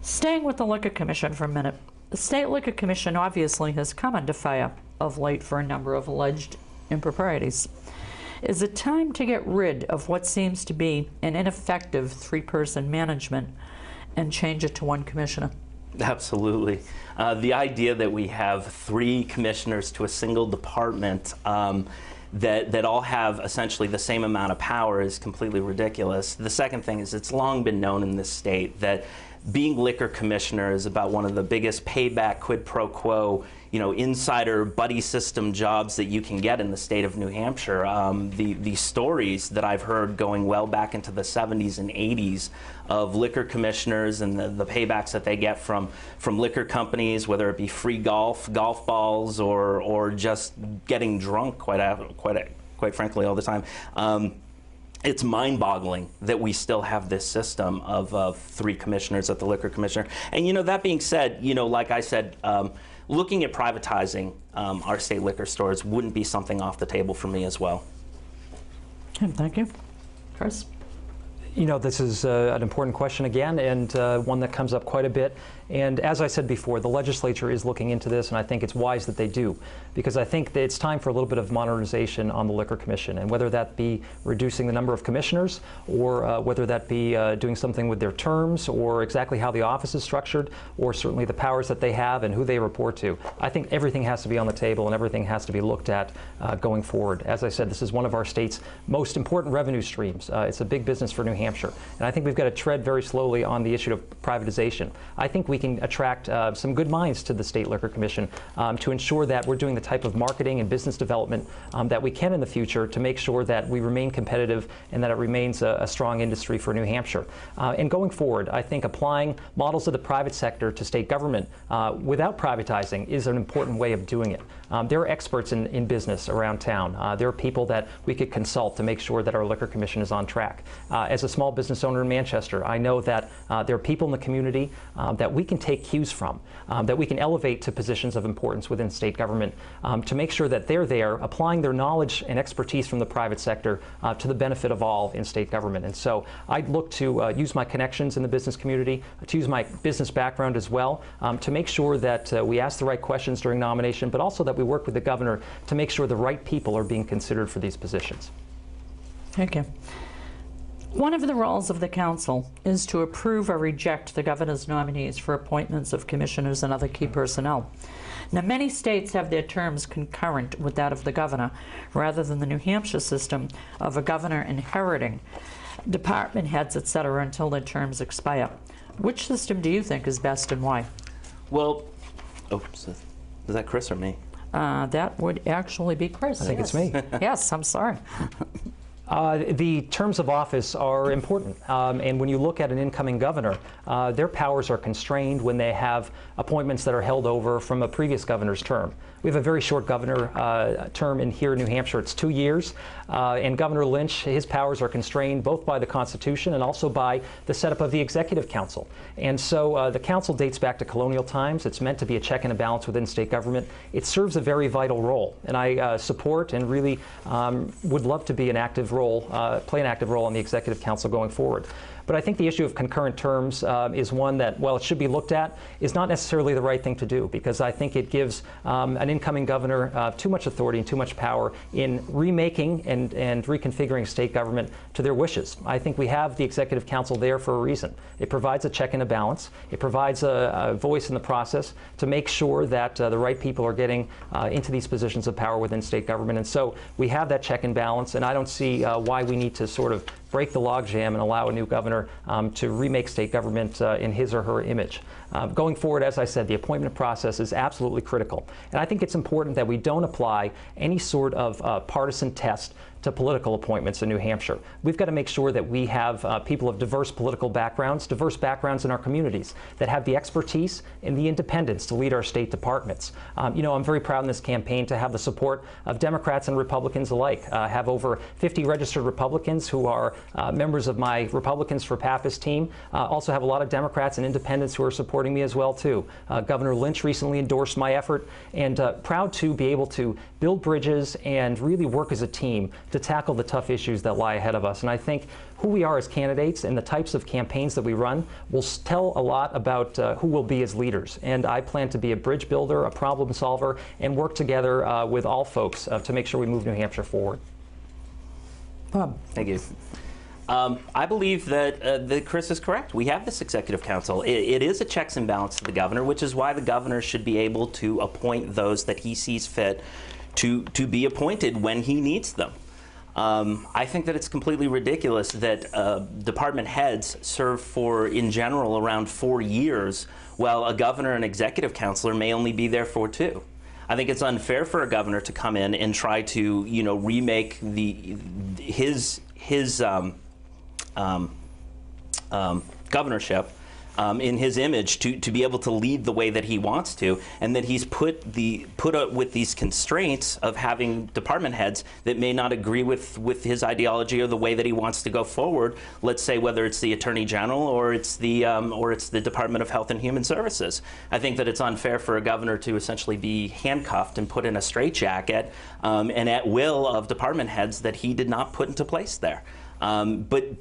Staying with the Liquor Commission for a minute, the State Liquor Commission obviously has come under fire of late for a number of alleged improprieties. Is it time to get rid of what seems to be an ineffective 3-person management and change it to one commissioner? Absolutely. The idea that we have 3 commissioners to a single department that all have essentially the same amount of power is completely ridiculous. The second thing is it's long been known in this state that being liquor commissioner is about one of the biggest payback, quid pro quo, insider buddy system jobs that you can get in the state of New Hampshire. The stories that I've heard going well back into the 70s and 80s of liquor commissioners and the paybacks that they get from liquor companies, whether it be free golf balls, or just getting drunk quite frankly all the time. It's mind-boggling that we still have this system of 3 commissioners at the liquor commissioner. And that being said, like I said, looking at privatizing our state liquor stores wouldn't be something off the table for me as well. Thank you. Chris? This is an important question again, and one that comes up quite a bit. And as I said before, the legislature is looking into this, and I think it's wise that they do, because I think that it's time for a little bit of modernization on the Liquor Commission, and whether that be reducing the number of commissioners, or whether that be doing something with their terms, or exactly how the office is structured, or certainly the powers that they have and who they report to. I think everything has to be on the table, and everything has to be looked at going forward. As I said, this is one of our state's most important revenue streams. It's a big business for New Hampshire, and I think we've got to tread very slowly on the issue of privatization. I think we can attract some good minds to the State Liquor Commission to ensure that we're doing the type of marketing and business development that we can in the future to make sure that we remain competitive and that it remains a strong industry for New Hampshire. And going forward, I think applying models of the private sector to state government without privatizing is an important way of doing it. There are experts in business around town. There are people that we could consult to make sure that our Liquor Commission is on track. As a small business owner in Manchester, I know that there are people in the community that we can take cues from, that we can elevate to positions of importance within state government to make sure that they're there applying their knowledge and expertise from the private sector to the benefit of all in state government. And so I'd look to use my connections in the business community, to use my business background as well, to make sure that we ask the right questions during nomination, but also that we work with the governor to make sure the right people are being considered for these positions. Thank you. One of the roles of the council is to approve or reject the governor's nominees for appointments of commissioners and other key personnel. Now, many states have their terms concurrent with that of the governor, rather than the New Hampshire system of a governor inheriting department heads, etc., until their terms expire. Which system do you think is best and why? Well, is that Chris or me? That would actually be Chris. I think it's me. Yes, I'm sorry. The terms of office are important, and when you look at an incoming governor, their powers are constrained when they have appointments that are held over from a previous governor's term. We have a very short governor term in here in New Hampshire. It's 2 years, and Governor Lynch, his powers are constrained both by the Constitution and also by the setup of the Executive Council. And so the council dates back to colonial times. It's meant to be a check and a balance within state government. It serves a very vital role, and I support and really would love to be an active role, play an active role on the Executive Council going forward. But I think the issue of concurrent terms is one that, while it should be looked at, is not necessarily the right thing to do, because I think it gives an incoming governor too much authority and too much power in remaking and reconfiguring state government to their wishes. I think we have the Executive Council there for a reason. It provides a check and a balance. It provides a voice in the process to make sure that the right people are getting into these positions of power within state government. And so we have that check and balance, and I don't see why we need to sort of break the logjam and allow a new governor to remake state government in his or her image. Going forward, as I said, the appointment process is absolutely critical. And I think it's important that we don't apply any sort of partisan test to political appointments in New Hampshire. We've got to make sure that we have people of diverse political backgrounds, diverse backgrounds in our communities, that have the expertise and the independence to lead our state departments. I'm very proud in this campaign to have the support of Democrats and Republicans alike. I have over 50 registered Republicans who are members of my Republicans for Pappas team. Also have a lot of Democrats and independents who are supporting me as well, too. Governor Lynch recently endorsed my effort, and proud to be able to build bridges and really work as a team to tackle the tough issues that lie ahead of us. And I think who we are as candidates and the types of campaigns that we run will tell a lot about who we'll be as leaders. And I plan to be a bridge builder, a problem solver, and work together with all folks to make sure we move New Hampshire forward. Bob. Thank you. I believe that Chris is correct. We have this Executive Council. It is a checks and balance to the governor, which is why the governor should be able to appoint those that he sees fit to be appointed when he needs them. I think that it's completely ridiculous that department heads serve for, in general, around 4 years, while a governor and executive counselor may only be there for 2. I think it's unfair for a governor to come in and try to, remake his governorship in his image to be able to lead the way that he wants to, and that he's put up with these constraints of having department heads that may not agree with his ideology or the way that he wants to go forward. Let's say whether it's the Attorney General or it's the Department of Health and Human Services. I think that it's unfair for a governor to essentially be handcuffed and put in a straitjacket and at will of department heads that he did not put into place there. But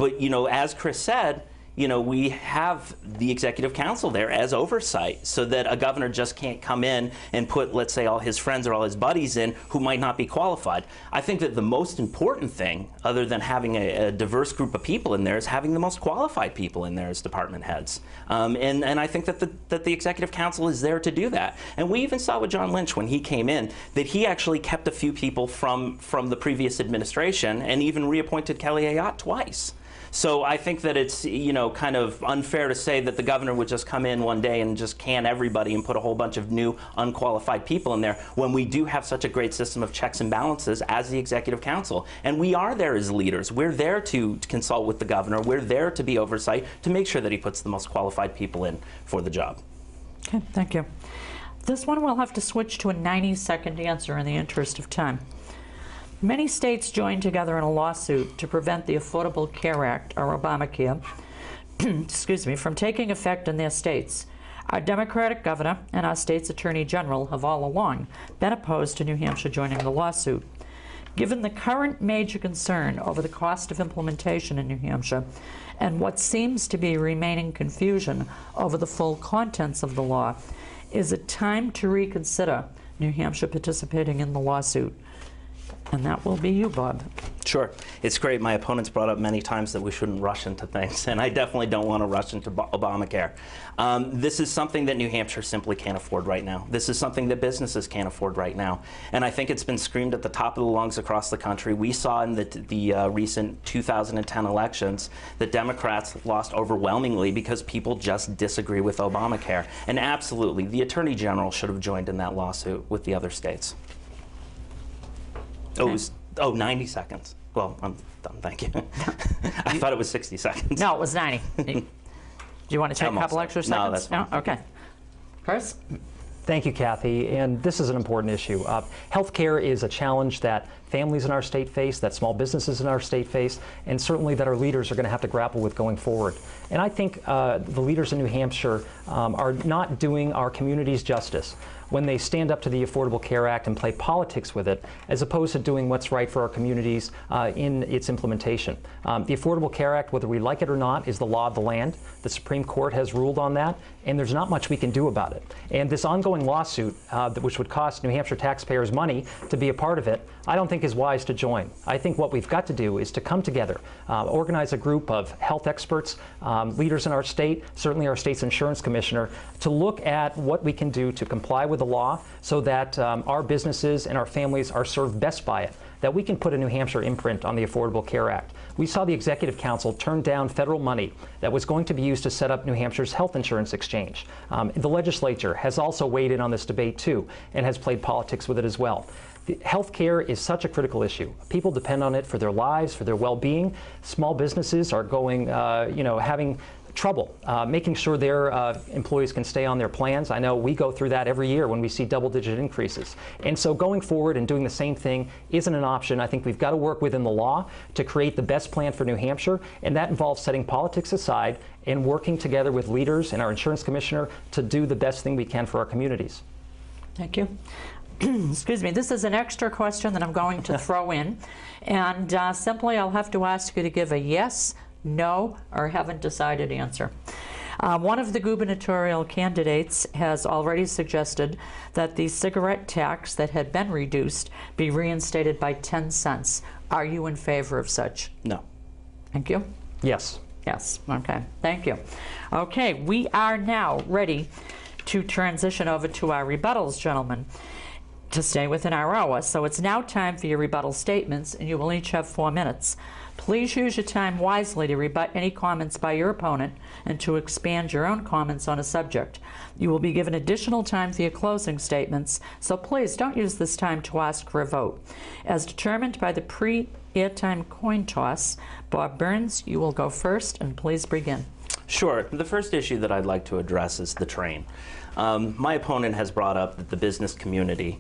as Chris said, we have the executive council there as oversight, so that a governor just can't come in and put, let's say, all his friends or all his buddies in who might not be qualified. I think that the most important thing, other than having a diverse group of people in there, is having the most qualified people in there as department heads. And I think that the executive council is there to do that. And we even saw with John Lynch when he came in that he actually kept a few people from the previous administration and even reappointed Kelly Ayotte twice. So I think that it's, kind of unfair to say that the governor would just come in one day and just can everybody and put a whole bunch of new unqualified people in there, when we do have such a great system of checks and balances as the executive council. And we are there as leaders. We're there to consult with the governor. We're there to be oversight, to make sure that he puts the most qualified people in for the job. Okay, thank you. This one we'll have to switch to a 90-second answer in the interest of time. Many states joined together in a lawsuit to prevent the Affordable Care Act, or Obamacare, excuse me, from taking effect in their states. Our Democratic governor and our state's attorney general have all along been opposed to New Hampshire joining the lawsuit. Given the current major concern over the cost of implementation in New Hampshire and what seems to be remaining confusion over the full contents of the law, is it time to reconsider New Hampshire participating in the lawsuit? And that will be you, Bob. Sure. It's great. My opponents brought up many times that we shouldn't rush into things, and I definitely don't want to rush into Obamacare. This is something that New Hampshire simply can't afford right now. This is something that businesses can't afford right now. And I think it's been screamed at the top of the lungs across the country. We saw in the recent 2010 elections that Democrats lost overwhelmingly because people just disagree with Obamacare. And absolutely, the Attorney General should have joined in that lawsuit with the other states. Okay. 90 seconds. Well, I'm done, thank you. I thought it was 60 seconds. No, it was 90. Do you want to take a couple extra seconds? No, that's fine. No? Okay. Chris? Thank you, Kathy. And this is an important issue. Healthcare is a challenge that families in our state face, that small businesses in our state face, and certainly that our leaders are going to have to grapple with going forward. And I think the leaders in New Hampshire are not doing our communities justice when they stand up to the Affordable Care Act and play politics with it, as opposed to doing what's right for our communities in its implementation. The Affordable Care Act, whether we like it or not, is the law of the land. The Supreme Court has ruled on that, and there's not much we can do about it. And this ongoing lawsuit, which would cost New Hampshire taxpayers money to be a part of it, I don't think is wise to join. I think what we've got to do is to come together, organize a group of health experts, leaders in our state, certainly our state's insurance commissioner, to look at what we can do to comply with the law so that our businesses and our families are served best by it, that we can put a New Hampshire imprint on the Affordable Care Act. We saw the Executive Council turn down federal money that was going to be used to set up New Hampshire's health insurance exchange. The legislature has also weighed in on this debate too and has played politics with it as well. Health care is such a critical issue. People depend on it for their lives, for their well-being. Small businesses are going, having trouble making sure their employees can stay on their plans. I know we go through that every year when we see double-digit increases. And so going forward and doing the same thing isn't an option. I think we've got to work within the law to create the best plan for New Hampshire, and that involves setting politics aside and working together with leaders and our insurance commissioner to do the best thing we can for our communities. Thank you. Excuse me, this is an extra question that I'm going to throw in, and simply I'll have to ask you to give a yes, no, or haven't decided answer. One of the gubernatorial candidates has already suggested that the cigarette tax that had been reduced be reinstated by 10 cents. Are you in favor of such? No. Thank you. Yes. Yes, okay, thank you. Okay, we are now ready to transition over to our rebuttals, gentlemen. to stay within our hour. So it's now time for your rebuttal statements, and you will each have 4 minutes. Please use your time wisely to rebut any comments by your opponent and to expand your own comments on a subject. You will be given additional time for your closing statements, so please don't use this time to ask for a vote. As determined by the pre-airtime coin toss, Bob Burns, you will go first, and please begin. Sure. The first issue that I'd like to address is the train. My opponent has brought up that the business community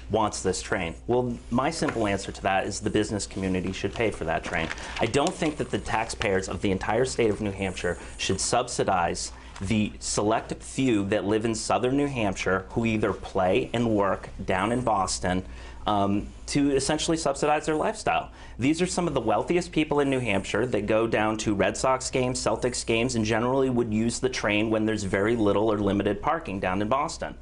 wants this train. Well, my simple answer to that is the business community should pay for that train. I don't think that the taxpayers of the entire state of New Hampshire should subsidize the select few that live in southern New Hampshire who either play and work down in Boston to essentially subsidize their lifestyle. These are some of the wealthiest people in New Hampshire that go down to Red Sox games, Celtics games, and generally would use the train when there's very little or limited parking down in Boston.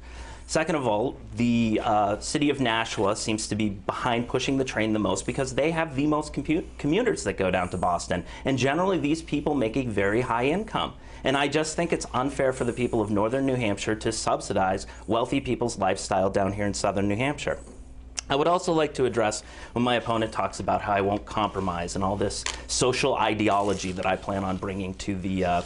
Second of all, the city of Nashua seems to be behind pushing the train the most because they have the most commuters that go down to Boston. And generally, these people make a very high income. And I just think it's unfair for the people of northern New Hampshire to subsidize wealthy people's lifestyle down here in southern New Hampshire. I would also like to address when my opponent talks about how I won't compromise and all this social ideology that I plan on bringing to the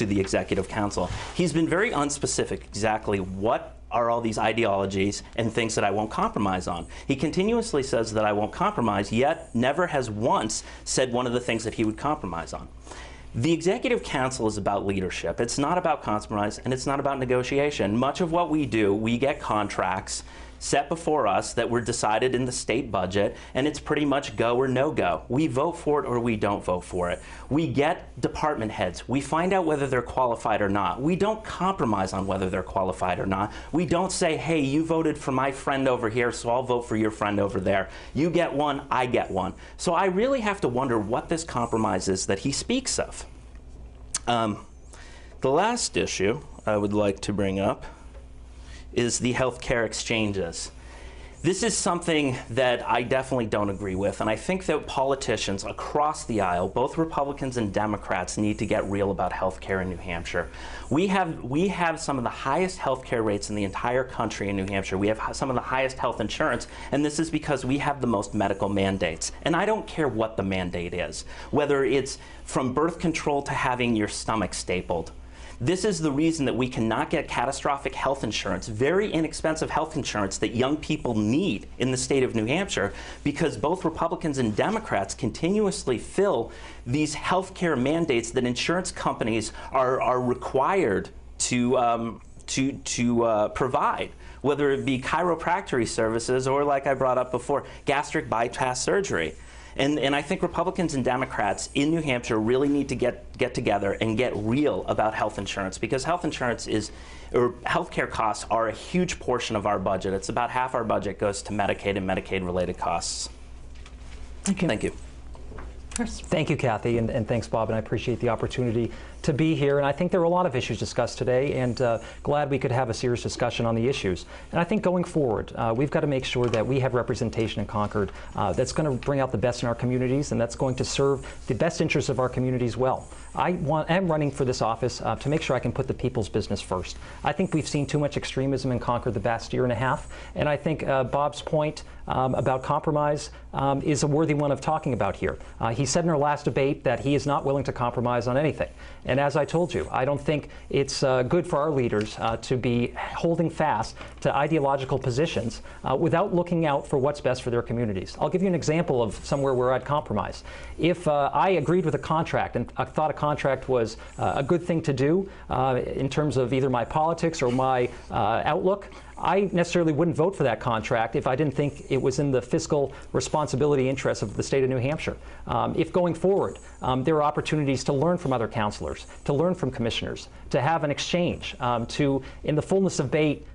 Executive Council. He's been very unspecific exactly what are all these ideologies and things that I won't compromise on. He continuously says that I won't compromise, yet never has once said one of the things that he would compromise on. The Executive Council is about leadership. It's not about compromise, and it's not about negotiation. Much of what we do, we get contracts set before us that were decided in the state budget, and it's pretty much go or no go. We vote for it or we don't vote for it. We get department heads. We find out whether they're qualified or not. We don't compromise on whether they're qualified or not. We don't say, hey, you voted for my friend over here, so I'll vote for your friend over there. You get one, I get one. So I really have to wonder what this compromise is that he speaks of. The last issue I would like to bring up is the healthcare exchanges. This is something that I definitely don't agree with, and I think that politicians across the aisle, both Republicans and Democrats, need to get real about healthcare in New Hampshire. We have some of the highest healthcare rates in the entire country in New Hampshire. We have some of the highest health insurance, and this is because we have the most medical mandates. And I don't care what the mandate is, whether it's from birth control to having your stomach stapled. This is the reason that we cannot get catastrophic health insurance, very inexpensive health insurance that young people need in the state of New Hampshire, because both Republicans and Democrats continuously fill these healthcare mandates that insurance companies are required to provide, whether it be chiropractic services or, like I brought up before, gastric bypass surgery. And I think Republicans and Democrats in New Hampshire really need to get together and get real about health insurance, because health insurance or healthcare costs are a huge portion of our budget. It's about half our budget goes to Medicaid and Medicaid-related costs. Thank you. Thank you. Thank you, Kathy, and thanks, Bob, and I appreciate the opportunity to be here. And I think there were a lot of issues discussed today, and glad we could have a serious discussion on the issues. And I think going forward, we've got to make sure that we have representation in Concord that's going to bring out the best in our communities, and that's going to serve the best interests of our communities well. I am running for this office to make sure I can put the people's business first. I think we've seen too much extremism in Concord the past year and a half, and I think Bob's point about compromise is a worthy one of talking about here. He said in our last debate that he is not willing to compromise on anything. And as I told you, I don't think it's good for our leaders to be holding fast to ideological positions without looking out for what's best for their communities. I'll give you an example of somewhere where I'd compromise. If I agreed with a contract and I thought a contract was a good thing to do in terms of either my politics or my outlook, I necessarily wouldn't vote for that contract if I didn't think it was in the fiscal responsibility interests of the state of New Hampshire. If going forward, there are opportunities to learn from other councilors, to learn from commissioners, to have an exchange, to, in the fullness of debate,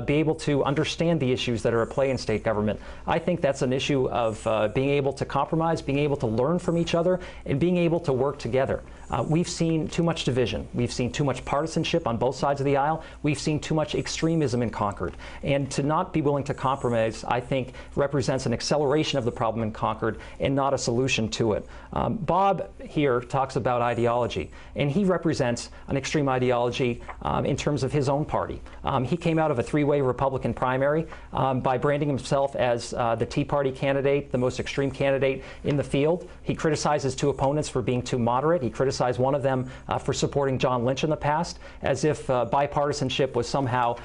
be able to understand the issues that are at play in state government. I think that's an issue of being able to compromise, being able to learn from each other, and being able to work together. We've seen too much division. We've seen too much partisanship on both sides of the aisle. We've seen too much extremism in Concord. And to not be willing to compromise, I think, represents an acceleration of the problem in Concord and not a solution to it. Bob here talks about ideology, and he represents an extreme ideology in terms of his own party. He came out of a three-way Republican primary by branding himself as the Tea Party candidate, the most extreme candidate in the field. He criticized his two opponents for being too moderate. He criticized one of them for supporting John Lynch in the past, as if bipartisanship was somehow,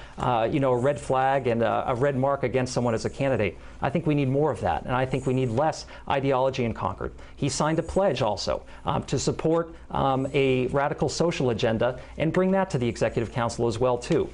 you know, a red flag and a red mark against someone as a candidate. I think we need more of that, and I think we need less ideology in Concord. He signed a pledge also to support a radical social agenda and bring that to the Executive Council as well, too.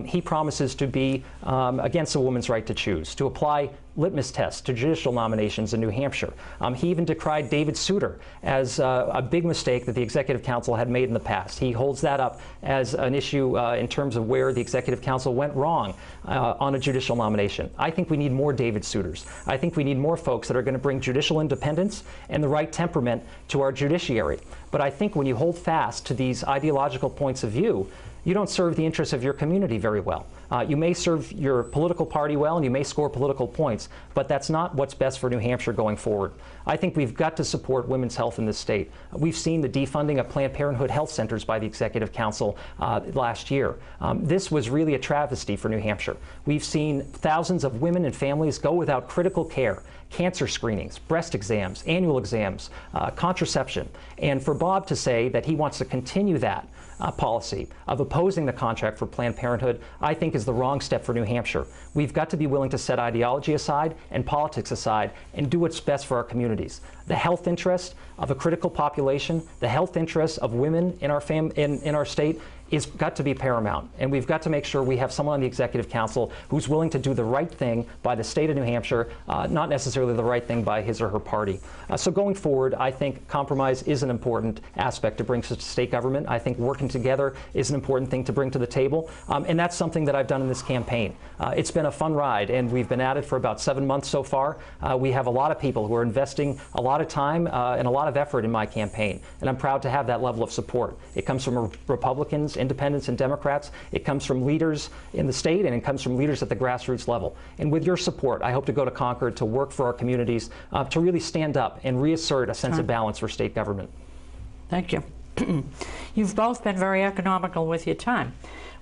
He promises to be against a woman's right to choose, to apply litmus tests to judicial nominations in New Hampshire. He even decried David Souter as a big mistake that the Executive Council had made in the past. He holds that up as an issue in terms of where the Executive Council went wrong on a judicial nomination. I think we need more David Souters. I think we need more folks that are going to bring judicial independence and the right temperament to our judiciary. But I think when you hold fast to these ideological points of view, you don't serve the interests of your community very well. You may serve your political party well and you may score political points, but that's not what's best for New Hampshire going forward. I think we've got to support women's health in this state. We've seen the defunding of Planned Parenthood health centers by the Executive Council last year. This was really a travesty for New Hampshire. We've seen thousands of women and families go without critical care, cancer screenings, breast exams, annual exams, contraception. And for Bob to say that he wants to continue that policy of opposing the contract for Planned Parenthood, I think is the wrong step for New Hampshire. We've got to be willing to set ideology aside and politics aside and do what's best for our communities. The health interest of a critical population, the health interest of women in our state is got to be paramount. And we've got to make sure we have someone on the Executive Council who's willing to do the right thing by the state of New Hampshire, not necessarily the right thing by his or her party. So going forward, I think compromise is an important aspect to bring to state government. I think working together is an important thing to bring to the table. And that's something that I've done in this campaign. It's been a fun ride, and we've been at it for about 7 months so far. We have a lot of people who are investing a lot of time and a lot of effort in my campaign, and I'm proud to have that level of support. It comes from Republicans, independents, and Democrats. It comes from leaders in the state, and it comes from leaders at the grassroots level. And with your support, I hope to go to Concord to work for our communities, to really stand up and reassert a sense of balance for state government. Thank you. You've both been very economical with your time,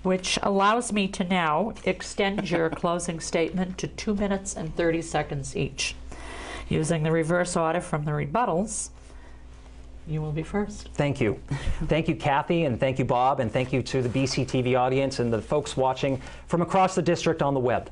which allows me to now extend your closing statement to 2 minutes and 30 seconds each. Using the reverse order from the rebuttals, you will be first. Thank you. Thank you, Kathy, and thank you, Bob, and thank you to the BCTV audience and the folks watching from across the district on the web.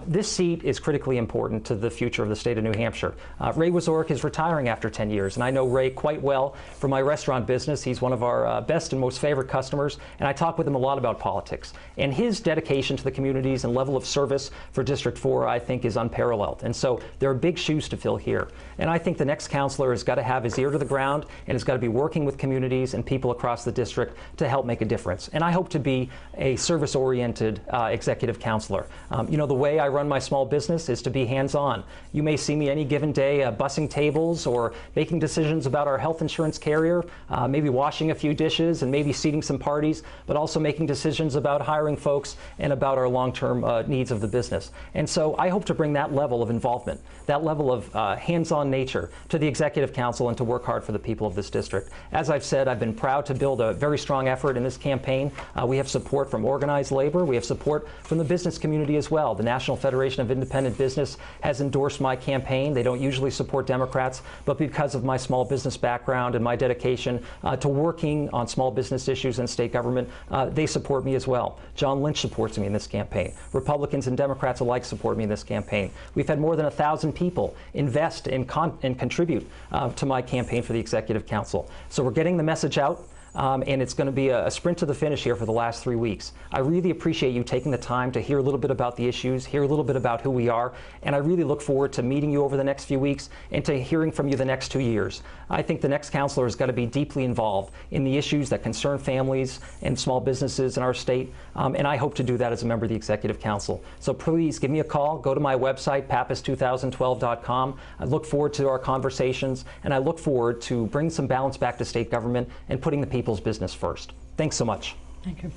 This seat is critically important to the future of the state of New Hampshire. Ray Wazorek is retiring after 10 years, and I know Ray quite well from my restaurant business. He's one of our best and most favorite customers, and I talk with him a lot about politics. And his dedication to the communities and level of service for District 4, I think, is unparalleled. And so there are big shoes to fill here. And I think the next councilor has got to have his ear to the ground and has got to be working with communities and people across the district to help make a difference. And I hope to be a service-oriented executive councilor. You know, the way I run my small business is to be hands-on. You may see me any given day bussing tables or making decisions about our health insurance carrier, maybe washing a few dishes and maybe seating some parties, but also making decisions about hiring folks and about our long-term needs of the business. And so I hope to bring that level of involvement, that level of hands-on nature to the Executive Council and to work hard for the people of this district. As I've said, I've been proud to build a very strong effort in this campaign. We have support from organized labor. We have support from the business community as well. The National Federation of Independent Business has endorsed my campaign. They don't usually support Democrats, but because of my small business background and my dedication to working on small business issues in state government, they support me as well. John Lynch supports me in this campaign. Republicans and Democrats alike support me in this campaign. We've had more than 1,000 people invest and contribute to my campaign for the Executive Council. So we're getting the message out. And it's going to be a sprint to the finish here for the last 3 weeks. I really appreciate you taking the time to hear a little bit about the issues, hear a little bit about who we are, and I really look forward to meeting you over the next few weeks and to hearing from you the next 2 years. I think the next councilor has got to be deeply involved in the issues that concern families and small businesses in our state, and I hope to do that as a member of the Executive Council. So please give me a call, go to my website, pappas2012.com. I look forward to our conversations, and I look forward to bringing some balance back to state government and putting the people's business first. Thanks so much. Thank you.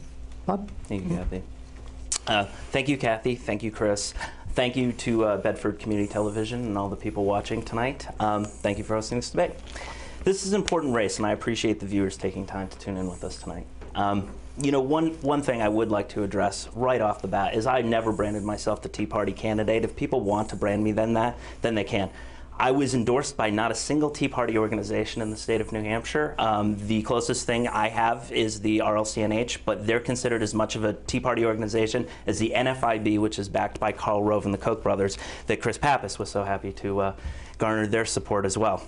Bob? Thank you, Kathy. Thank you, Kathy. Thank you, Chris. Thank you to Bedford Community Television and all the people watching tonight. Thank you for hosting this debate. This is an important race, and I appreciate the viewers taking time to tune in with us tonight. You know, one thing I would like to address right off the bat is I never branded myself the Tea Party candidate. If people want to brand me then they can. I was endorsed by not a single Tea Party organization in the state of New Hampshire. The closest thing I have is the RLCNH, but they're considered as much of a Tea Party organization as the NFIB, which is backed by Karl Rove and the Koch brothers, that Chris Pappas was so happy to garner their support as well.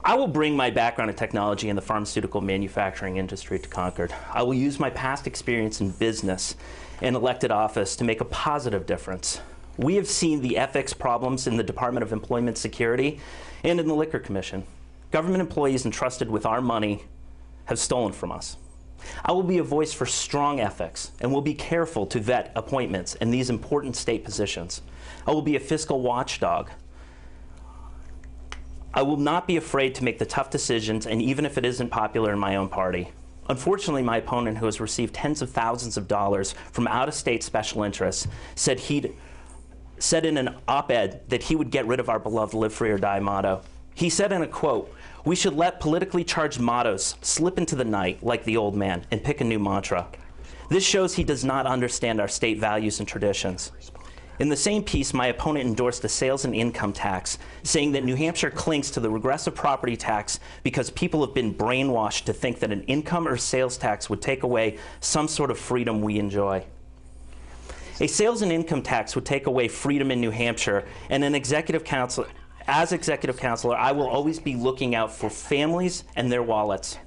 I will bring my background in technology and the pharmaceutical manufacturing industry to Concord. I will use my past experience in business and elected office to make a positive difference. We have seen the ethics problems in the Department of Employment Security and in the Liquor Commission. Government employees entrusted with our money have stolen from us. I will be a voice for strong ethics and will be careful to vet appointments in these important state positions. I will be a fiscal watchdog. I will not be afraid to make the tough decisions, and even if it isn't popular in my own party. Unfortunately, my opponent, who has received tens of thousands of dollars from out-of-state special interests, said in an op-ed that he would get rid of our beloved Live Free or Die motto. He said in a quote, "We should let politically charged mottos slip into the night like the old man and pick a new mantra." This shows he does not understand our state values and traditions. In the same piece, my opponent endorsed a sales and income tax, saying that New Hampshire clings to the regressive property tax because people have been brainwashed to think that an income or sales tax would take away some sort of freedom we enjoy. A sales and income tax would take away freedom in New Hampshire, and as executive counselor, I will always be looking out for families and their wallets.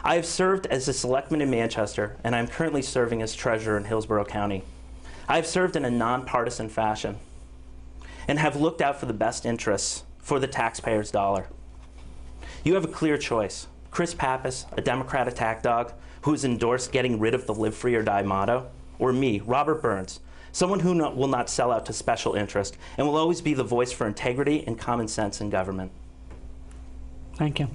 I have served as a selectman in Manchester, and I'm currently serving as treasurer in Hillsborough County. I have served in a nonpartisan fashion and have looked out for the best interests for the taxpayer's dollar. You have a clear choice. Chris Pappas, a Democrat attack dog who has endorsed getting rid of the Live Free or Die motto, or me, Robert Burns, someone who will not sell out to special interest and will always be the voice for integrity and common sense in government. Thank you.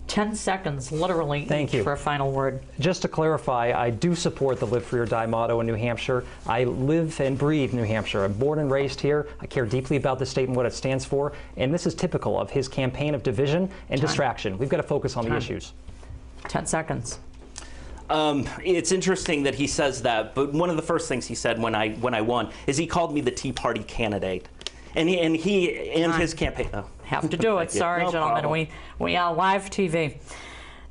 10 seconds, literally, Thank you for a final word. Just to clarify, I do support the Live Free or Die motto in New Hampshire. I live and breathe New Hampshire. I'm born and raised here. I care deeply about the state and what it stands for. And this is typical of his campaign of division and distraction. We've got to focus on the issues. 10 seconds. It's interesting that he says that, but one of the first things he said when I won is he called me the Tea Party candidate. And his campaign. Oh. Have to do it. Sorry, No gentlemen. problem. We are live TV.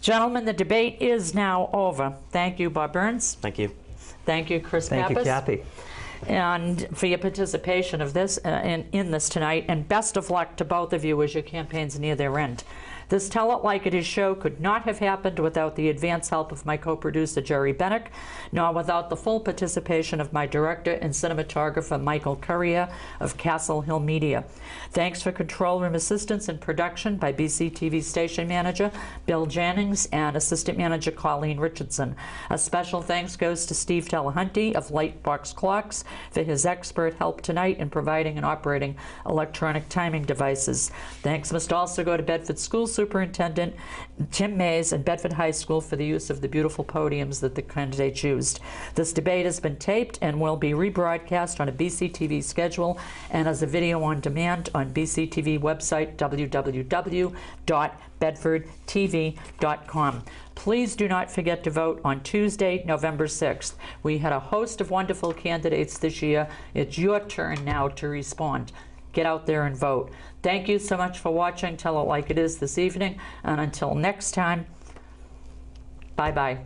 Gentlemen, the debate is now over. Thank you, Bob Burns. Thank you. Thank you, Chris Pappas. Thank you, Kathy. And for your participation of this in this tonight. And best of luck to both of you as your campaigns near their end. This Tell It Like It Is show could not have happened without the advance help of my co-producer, Jerry Benuck, nor without the full participation of my director and cinematographer, Michael Currier of Castle Hill Media. Thanks for control room assistance and production by BCTV station manager, Bill Jennings, and assistant manager, Coleen Richardson. A special thanks goes to Steve Delahunty of Lightbox Clocks for his expert help tonight in providing and operating electronic timing devices. Thanks must also go to Bedford School Superintendent Tim Mays and Bedford High School for the use of the beautiful podiums that the candidates used. This debate has been taped and will be rebroadcast on a BCTV schedule and as a video on demand on BCTV website www.bedfordtv.com. Please do not forget to vote on Tuesday, November 6th. We had a host of wonderful candidates this year. It's your turn now to respond. Get out there and vote. Thank you so much for watching Tell It Like It Is this evening, and until next time, bye-bye.